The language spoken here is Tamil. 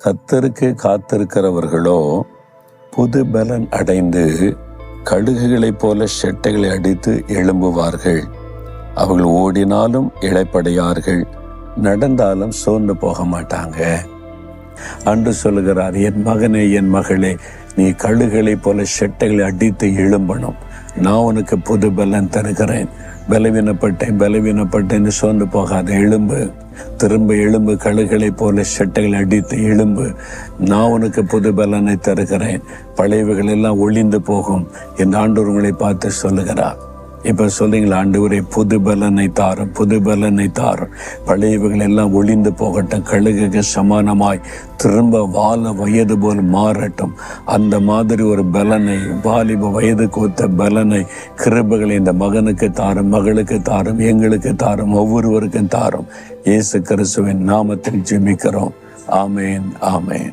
கர்த்தருக்கு காத்திருக்கிறவர்களோ புது பலன் அடைந்து கழுகுகளைப் போல செட்டைகளை அடித்து எழும்புவார்கள். அவர்கள் ஓடினாலும் இளைப்படையார்கள், நடந்தாலும் சோர்ந்து போக மாட்டாங்க. அன்று சொல்லுகிறார், என் மகனே, என் மகளே, நீ கழுகுகளைப் போல செட்டைகளை அடித்து எழும்பணும். நான் உனக்கு புது பலன் தருகிறேன். பலவீனப்பட்டேன்னு சோர்ந்து போகாத, எழும்பு, திரும்ப எழும்பு, கழுகுகளைப் போல செட்டைகளை அடித்து எழும்பு. நான் உனக்கு புது பலனை தருகிறேன். பழையவைகள் எல்லாம் ஒளிந்து போகும் என்று ஆண்டவர் உங்களை பார்த்து சொல்லுகிறார். இப்ப சொல்றீங்களா, ஆண்டவரே புது பலனை தாரும், புது பலனை தாரும். பழையவைகள் எல்லாம் ஒளிந்து போகட்டும், கழுகுக்கு சமானமாய் திரும்ப வாழ வயது போல் மாறட்டும். அந்த மாதிரி ஒரு பலனை, வாலிப வயதுக்கு ஒத்த பலனை, கிருபைகளை இந்த மகனுக்கு தாரும், மகளுக்கு தாரும், எங்களுக்கு தாரும், ஒவ்வொருவருக்கும் தாரும். இயேசு கிறிஸ்துவின் நாமத்தில் ஜெபிக்கிறோம். ஆமேன், ஆமேன்.